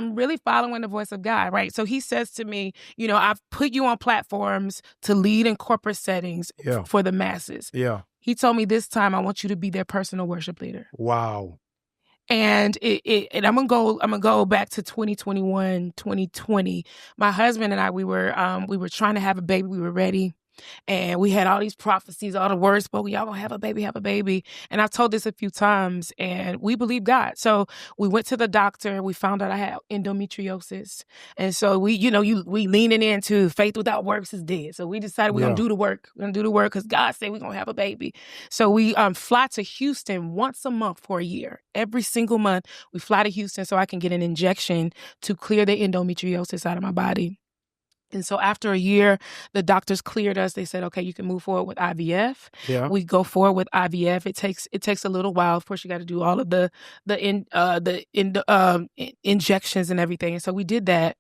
I'm really following the voice of God, right? So he says to me, I've put you on platforms to lead in corporate settings for the masses. Yeah. He told me this time, I want you to be their personal worship leader. Wow. And and I'm gonna go back to 2021, 2020. My husband and I, we were trying to have a baby. We were ready. And we had all these prophecies, all the words spoken, y'all gonna have a baby. And I've told this a few times, and we believe God. So we went to the doctor. We found out I had endometriosis. And so we leaning into faith without works is dead. So we decided we're gonna do the work. We're gonna do the work because God said we're gonna have a baby. So we fly to Houston once a month for a year. Every single month, we fly to Houston so I can get an injection to clear the endometriosis out of my body. And so after a year, the doctors cleared us. They said, okay, you can move forward with IVF. Yeah. We go forward with IVF. It takes a little while. Of course, you got to do all of the injections and everything. And so we did that.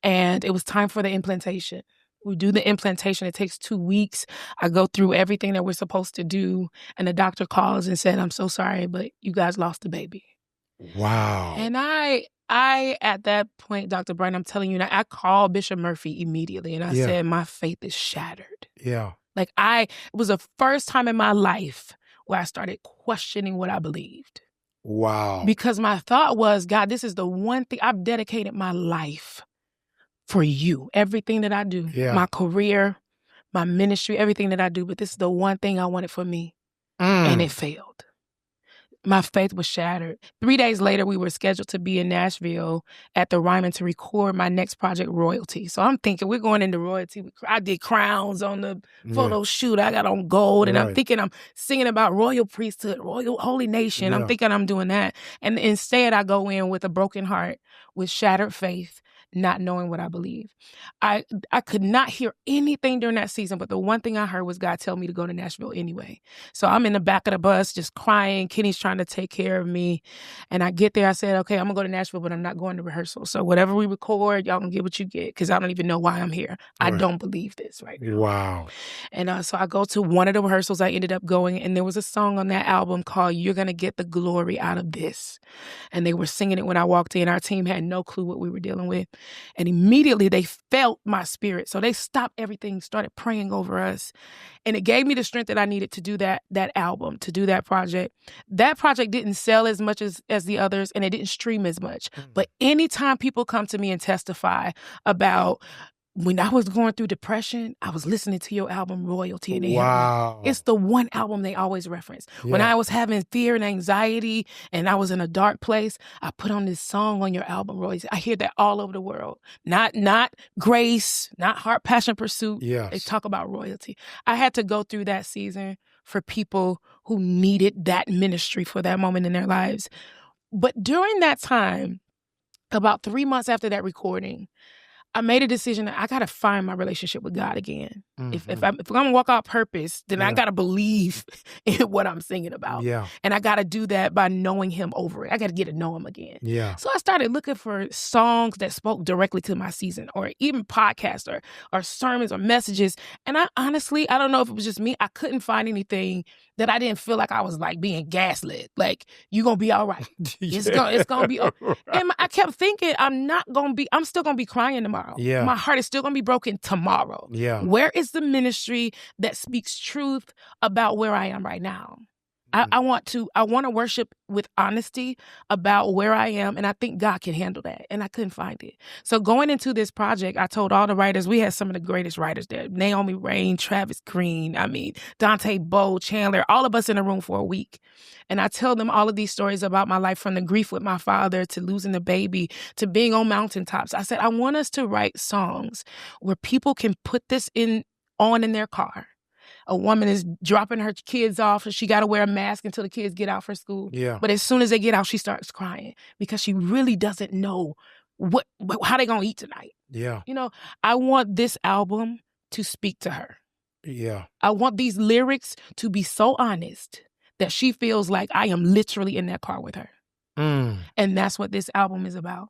And it was time for the implantation. We do the implantation. It takes 2 weeks. I go through everything that we're supposed to do. And the doctor calls and said, I'm so sorry, but you guys lost the baby. Wow. And I at that point, Dr. Bryant, I'm telling you, I called Bishop Murphy immediately and I said, my faith is shattered. Yeah. Like it was the first time in my life where I started questioning what I believed. Wow. Because my thought was, God, this is the one thing I've dedicated my life for you. Everything that I do, my career, my ministry, everything that I do. But this is the one thing I wanted for me. And it failed. My faith was shattered. 3 days later, we were scheduled to be in Nashville at the Ryman to record my next project, Royalty. So I'm thinking we're going into royalty. I did crowns on the photo shoot. I got on gold. And I'm thinking I'm singing about royal priesthood, royal holy nation. I'm thinking I'm doing that. And instead, I go in with a broken heart, with shattered faith, not knowing what I believe. I could not hear anything during that season, but the one thing I heard was God tell me to go to Nashville anyway. So I'm in the back of the bus just crying. Kenny's trying to take care of me. And I get there, I said, okay, I'm gonna go to Nashville, but I'm not going to rehearsal. So whatever we record, y'all gonna get what you get, because I don't even know why I'm here. I don't believe this right now. Wow. And so I go to one of the rehearsals I ended up going, and there was a song on that album called You're Gonna Get the Glory Out of This. And they were singing it when I walked in. Our team had no clue what we were dealing with. And immediately they felt my spirit. So they stopped everything, started praying over us. And it gave me the strength that I needed to do that album, to do that project. That project didn't sell as much as the others, and it didn't stream as much. But anytime people come to me and testify about when I was going through depression, I was listening to your album, Royalty. And it's the one album they always reference. Yeah. When I was having fear and anxiety and I was in a dark place, I put on this song on your album, Royalty. I hear that all over the world. Not Grace, not Heart, Passion, Pursuit. Yes. They talk about royalty. I had to go through that season for people who needed that ministry for that moment in their lives. But during that time, about 3 months after that recording, I made a decision that I got to find my relationship with God again. Mm-hmm. If I'm going to walk out purpose, then I got to believe in what I'm singing about. Yeah. And I got to do that by knowing him over it. I got to get to know him again. Yeah. So I started looking for songs that spoke directly to my season, or even podcasts or sermons or messages. And I honestly don't know if it was just me. I couldn't find anything that I didn't feel like I was like being gaslit. Like, you're going to be all right. It's going to be. Right. And I kept thinking, I'm still going to be crying tomorrow. Yeah. My heart is still going to be broken tomorrow. Yeah. Where is the ministry that speaks truth about where I am right now? I want to worship with honesty about where I am, and I think God can handle that, and I couldn't find it. So going into this project, I told all the writers, we had some of the greatest writers there, Naomi Rain, Travis Green, Dante Bowe, Chandler, all of us in a room for a week. And I tell them all of these stories about my life, from the grief with my father to losing the baby to being on mountaintops. I said, I want us to write songs where people can put this on in their car. A woman is dropping her kids off and she got to wear a mask until the kids get out for school. Yeah. But as soon as they get out, she starts crying because she really doesn't know how they going to eat tonight. Yeah. I want this album to speak to her. Yeah. I want these lyrics to be so honest that she feels like I am literally in that car with her. Mm. And that's what this album is about.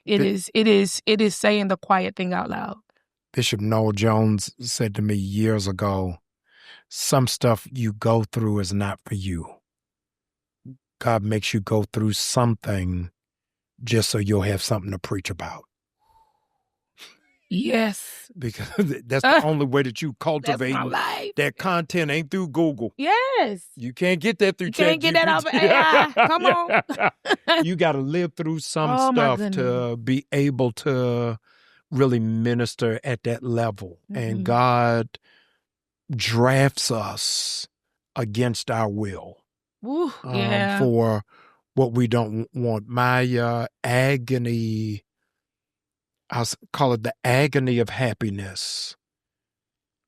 It is saying the quiet thing out loud. Bishop Noel Jones said to me years ago, some stuff you go through is not for you. God makes you go through something just so you'll have something to preach about. Yes. Because that's the only way that you cultivate that content ain't through Google. Yes. You can't get that through ChatGPT. You can't get that off of AI. Come on. You got to live through some stuff to be able to really minister at that level. Mm-hmm. And God drafts us against our will. Ooh, for what we don't want. My agony, I'll call it the agony of happiness,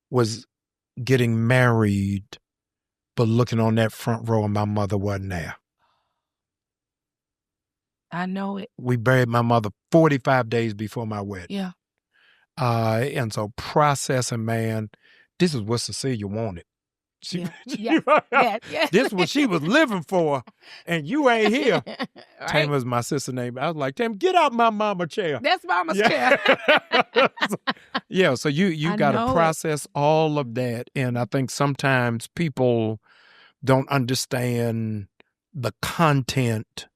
was getting married, but looking on that front row and my mother wasn't there. I know it. We buried my mother 45 days before my wedding. Yeah. And so processing, man, this is what Cecilia wanted. This is what she was living for, and you ain't here. Right. Tama's my sister name. I was like, Tam, get out my mama chair. That's mama's chair. So you got to process all of that, and I think sometimes people don't understand the content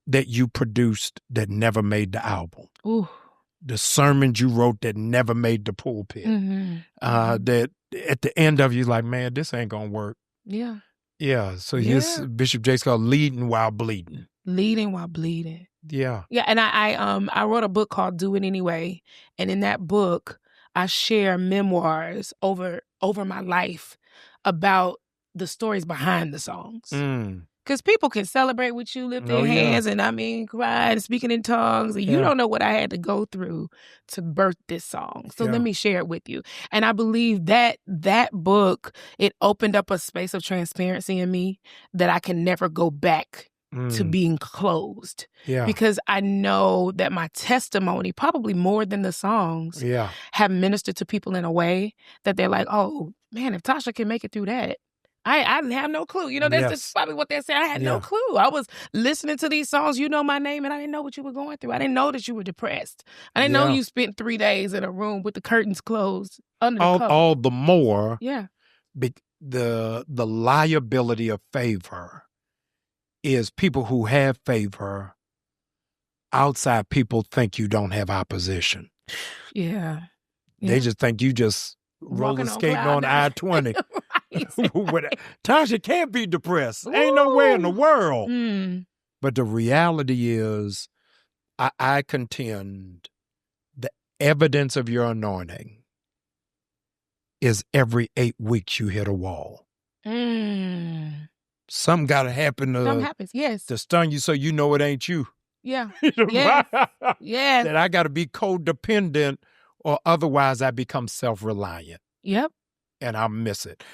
that you produced that never made the album. Ooh. The sermons you wrote that never made the pulpit. Mm-hmm. That at the end of you, like, man, this ain't gonna work. Yeah. Yeah. So here's Bishop Jakes called Leading While Bleeding. Leading While Bleeding. Yeah. Yeah. And I wrote a book called Do It Anyway. And in that book, I share memoirs over my life about the stories behind the songs. Because people can celebrate with you, lift their hands, and cry and speaking in tongues. And you don't know what I had to go through to birth this song. So let me share it with you. And I believe that book, it opened up a space of transparency in me that I can never go back to being closed. Yeah. Because I know that my testimony, probably more than the songs, have ministered to people in a way that they're like, oh, man, if Tasha can make it through that, I have no clue. That's just probably what they're saying. I had no clue. I was listening to these songs, You Know My Name, and I didn't know what you were going through. I didn't know that you were depressed. I didn't know you spent 3 days in a room with the curtains closed under the cover. All the more, the liability of favor is people who have favor, outside people think you don't have opposition. Yeah. They just think you just roller skating on I-20. Tasha can't be depressed. Ooh. Ain't no way in the world. But the reality is, I contend the evidence of your anointing is every 8 weeks you hit a wall. Something got to happen to stun you so you know it ain't you. Yeah. Yes. That I got to be codependent or otherwise I become self-reliant. Yep. And I'll miss it.